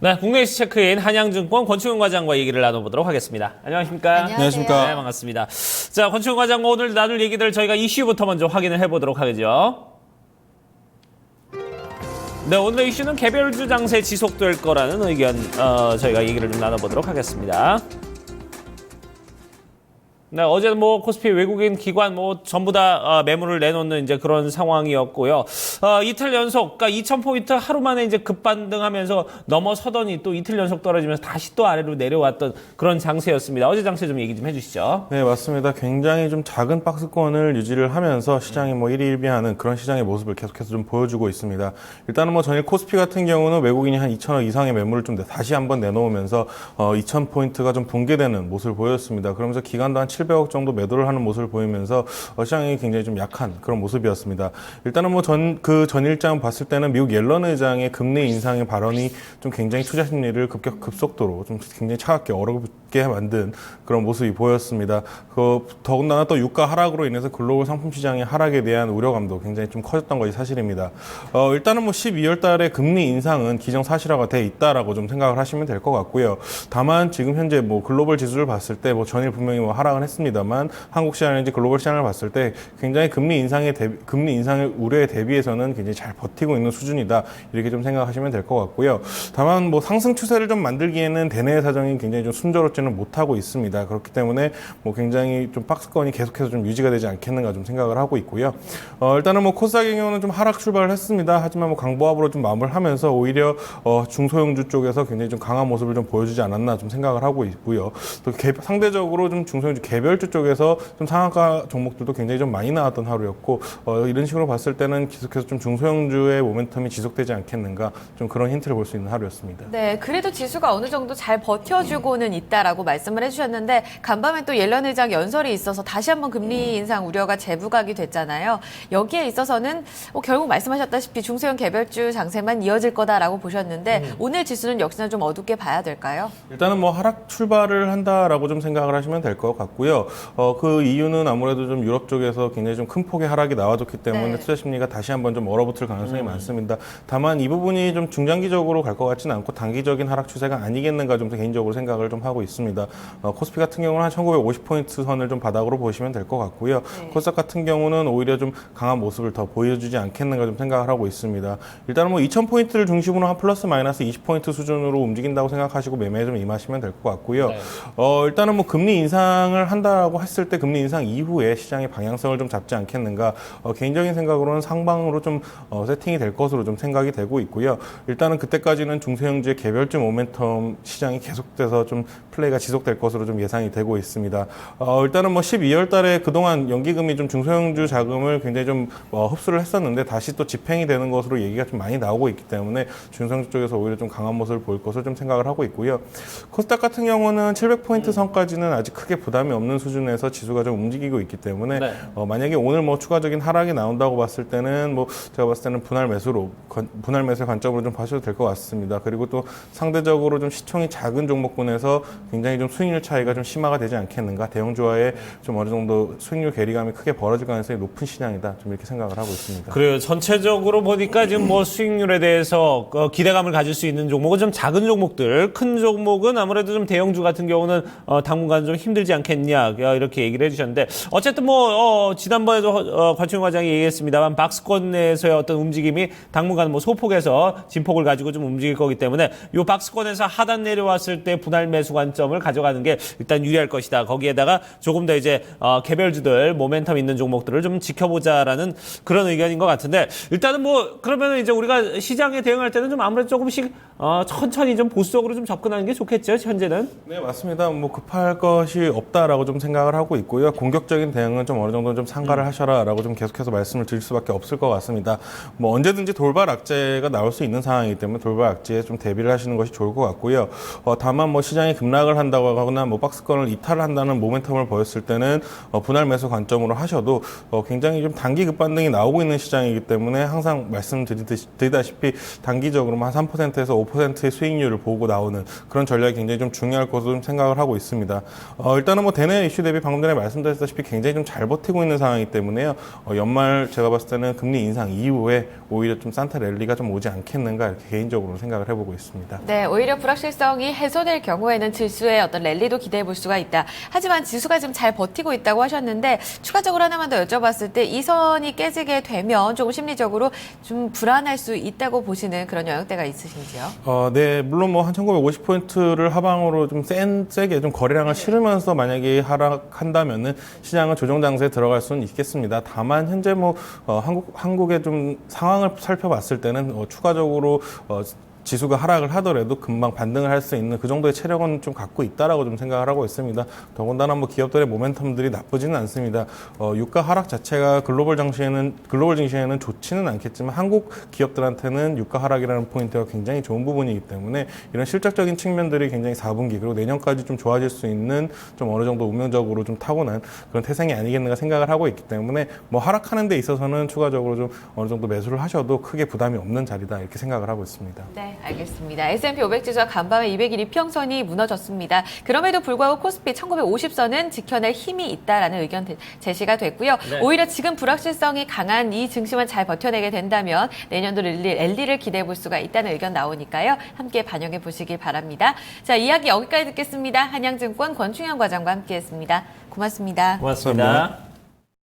네, 국내 이슈 체크인 한양증권 권충현 과장과 얘기를 나눠보도록 하겠습니다. 안녕하십니까? 안녕하십니까? 네, 반갑습니다. 자, 권충현 과장과 오늘 나눌 얘기들 저희가 이슈부터 먼저 확인을 해보도록 하겠죠. 네, 오늘의 이슈는 개별주 장세 지속될 거라는 의견 저희가 얘기를 좀 나눠보도록 하겠습니다. 네, 어제 코스피 외국인 기관 전부 다 매물을 내놓는 이제 그런 상황이었고요. 이틀 연속, 그러니까 2,000포인트 하루 만에 이제 급반등하면서 넘어서더니 또 이틀 연속 떨어지면서 다시 또 아래로 내려왔던 그런 장세였습니다. 어제 장세 좀 얘기 좀 해주시죠. 네, 맞습니다. 굉장히 좀 작은 박스권을 유지를 하면서 시장이 일희일비하는 그런 시장의 모습을 계속해서 좀 보여주고 있습니다. 일단은 전일 코스피 같은 경우는 외국인이 한 2,000억 이상의 매물을 좀 다시 한번 내놓으면서 2,000포인트가 좀 붕괴되는 모습을 보였습니다. 그러면서 기관도 한 700억 정도 매도를 하는 모습을 보이면서 시장이 굉장히 좀 약한 그런 모습이었습니다. 일단은 전일장 봤을 때는 미국 옐런 의장의 금리 인상의 발언이 좀 굉장히 투자 심리를 급속도로 좀 굉장히 차갑게 얼어붙게 만든 그런 모습이 보였습니다. 더군다나 또 유가 하락으로 인해서 글로벌 상품 시장의 하락에 대한 우려감도 굉장히 좀 커졌던 것이 사실입니다. 일단은 12월 달에 금리 인상은 기정사실화가 돼 있다라고 좀 생각을 하시면 될 것 같고요. 다만 지금 현재 글로벌 지수를 봤을 때 전일 분명히 하락은 했습니다만 한국 시장이든지 글로벌 시장을 봤을 때 굉장히 금리 인상의 우려에 대비해서는 굉장히 잘 버티고 있는 수준이다 이렇게 좀 생각하시면 될 것 같고요. 다만 상승 추세를 좀 만들기에는 대내 사정이 굉장히 좀 순조롭지는 못하고 있습니다. 그렇기 때문에 굉장히 좀 박스권이 계속해서 좀 유지가 되지 않겠는가 좀 생각을 하고 있고요. 일단은 코스닥의 경우는 좀 하락 출발을 했습니다. 하지만 강보합으로 좀 마무리하면서 오히려 중소형주 쪽에서 굉장히 좀 강한 모습을 좀 보여주지 않았나 좀 생각을 하고 있고요. 또 상대적으로 좀 중소형주 개별주 쪽에서 좀 상한가 종목들도 굉장히 좀 많이 나왔던 하루였고 이런 식으로 봤을 때는 계속해서 좀 중소형주의 모멘텀이 지속되지 않겠는가 좀 그런 힌트를 볼 수 있는 하루였습니다. 네, 그래도 지수가 어느 정도 잘 버텨주고는 있다라고 말씀을 해주셨는데 간밤에 또 옐런 의장 연설이 있어서 다시 한번 금리 인상 우려가 재부각이 됐잖아요. 여기에 있어서는 결국 말씀하셨다시피 중소형 개별주 장세만 이어질 거다라고 보셨는데 오늘 지수는 역시나 좀 어둡게 봐야 될까요? 일단은 하락 출발을 한다라고 좀 생각을 하시면 될 것 같고요. 그 이유는 아무래도 좀 유럽 쪽에서 굉장히 좀 큰 폭의 하락이 나와줬기 때문에 네. 투자 심리가 다시 한번 좀 얼어붙을 가능성이 많습니다. 다만 이 부분이 좀 중장기적으로 갈 것 같지는 않고 단기적인 하락 추세가 아니겠는가 좀 개인적으로 생각을 좀 하고 있습니다. 코스피 같은 경우는 한 1950포인트 선을 좀 바닥으로 보시면 될 것 같고요. 네. 코스닥 같은 경우는 오히려 좀 강한 모습을 더 보여주지 않겠는가 좀 생각을 하고 있습니다. 일단은 2000포인트를 중심으로 한 플러스 마이너스 20포인트 수준으로 움직인다고 생각하시고 매매에 좀 임하시면 될 것 같고요. 네. 일단은 금리 인상을 한다고 했을 때 금리 인상 이후에 시장의 방향성을 좀 잡지 않겠는가. 개인적인 생각으로는 상방으로 좀 세팅이 될 것으로 좀 생각이 되고 있고요. 일단은 그때까지는 중소형주의 개별주 모멘텀 시장이 계속돼서 좀 플레이가 지속될 것으로 좀 예상이 되고 있습니다. 일단은 12월 달에 그동안 연기금이 좀 중소형주 자금을 굉장히 좀 흡수를 했었는데 다시 또 집행이 되는 것으로 얘기가 좀 많이 나오고 있기 때문에 중소형주 쪽에서 오히려 좀 강한 모습을 보일 것으로 좀 생각을 하고 있고요. 코스닥 같은 경우는 700포인트 선까지는 아직 크게 부담이 없는 수준에서 지수가 좀 움직이고 있기 때문에 네. 만약에 오늘 추가적인 하락이 나온다고 봤을 때는 제가 봤을 때는 분할 매수의 관점으로 좀 봐셔도 될 것 같습니다. 그리고 또 상대적으로 좀 시총이 작은 종목군에서 굉장히 좀 수익률 차이가 좀 심화가 되지 않겠는가. 대형주와의 좀 어느 정도 수익률 괴리감이 크게 벌어질 가능성이 높은 시장이다. 좀 이렇게 생각을 하고 있습니다. 그래요. 전체적으로 보니까 지금 수익률에 대해서 기대감을 가질 수 있는 종목은 좀 작은 종목들, 큰 종목은 아무래도 좀 대형주 같은 경우는 당분간 좀 힘들지 않겠냐 이렇게 얘기를 해주셨는데 어쨌든 지난번에도 관충 과장이 얘기했습니다만 박스권 내에서의 어떤 움직임이 당분간 소폭에서 진폭을 가지고 좀 움직일 거기 때문에 이 박스권에서 하단 내려왔을 때 분할 매수 관점을 가져가는 게 일단 유리할 것이다. 거기에다가 조금 더 이제 개별주들 모멘텀 있는 종목들을 좀 지켜보자라는 그런 의견인 것 같은데 일단은 그러면 이제 우리가 시장에 대응할 때는 좀 아무래도 조금씩 천천히 좀 보수적으로 좀 접근하는 게 좋겠죠, 현재는? 네, 맞습니다. 급할 것이 없다라고 좀 생각을 하고 있고요. 공격적인 대응은 좀 어느 정도 좀 상가를 하셔라라고 좀 계속해서 말씀을 드릴 수밖에 없을 것 같습니다. 언제든지 돌발 악재가 나올 수 있는 상황이기 때문에 돌발 악재에 좀 대비를 하시는 것이 좋을 것 같고요. 다만 시장이 급락을 급등을 한다거나 뭐 박스권을 이탈을 한다는 모멘텀을 보였을 때는 분할 매수 관점으로 하셔도 굉장히 좀 단기 급반등이 나오고 있는 시장이기 때문에 항상 말씀드리다시피 단기적으로 한 3%에서 5%의 수익률을 보고 나오는 그런 전략이 굉장히 좀 중요할 것으로 좀 생각을 하고 있습니다. 일단은 뭐 대내 이슈 대비 방금 전에 말씀드렸다시피 굉장히 좀 잘 버티고 있는 상황이기 때문에요. 연말 제가 봤을 때는 금리 인상 이후에 오히려 좀 산타 랠리가 좀 오지 않겠는가 이렇게 개인적으로 생각을 해보고 있습니다. 네, 오히려 불확실성이 해소될 경우에는 지수의 어떤 랠리도 기대해 볼 수가 있다. 하지만 지수가 지금 잘 버티고 있다고 하셨는데 추가적으로 하나만 더 여쭤봤을 때 이 선이 깨지게 되면 조금 심리적으로 좀 불안할 수 있다고 보시는 그런 영역대가 있으신지요? 네, 물론 뭐 한 1950포인트를 하방으로 좀 세게 좀 거래량을 실으면서 만약에 하락한다면은 시장은 조정 장세에 들어갈 수는 있겠습니다. 다만 현재 뭐 한국의 좀 상황을 살펴봤을 때는 추가적으로 지수가 하락을 하더라도 금방 반등을 할 수 있는 그 정도의 체력은 좀 갖고 있다라고 좀 생각을 하고 있습니다. 더군다나 뭐 기업들의 모멘텀들이 나쁘지는 않습니다. 유가 하락 자체가 글로벌 증시에는 좋지는 않겠지만 한국 기업들한테는 유가 하락이라는 포인트가 굉장히 좋은 부분이기 때문에 이런 실적적인 측면들이 굉장히 4분기 그리고 내년까지 좀 좋아질 수 있는 좀 어느 정도 운명적으로 좀 타고난 그런 태생이 아니겠는가 생각을 하고 있기 때문에 뭐 하락하는 데 있어서는 추가적으로 좀 어느 정도 매수를 하셔도 크게 부담이 없는 자리다 이렇게 생각을 하고 있습니다. 네. 알겠습니다. S&P 500 지수가 간밤에 200일 이평선이 무너졌습니다. 그럼에도 불구하고 코스피 1950선은 지켜낼 힘이 있다라는 의견 제시가 됐고요. 네. 오히려 지금 불확실성이 강한 이 증시만 잘 버텨내게 된다면 내년도 랠리를 기대해 볼 수가 있다는 의견 나오니까요. 함께 반영해 보시길 바랍니다. 자, 이야기 여기까지 듣겠습니다. 한양증권 권충현 과장과 함께했습니다. 고맙습니다. 고맙습니다.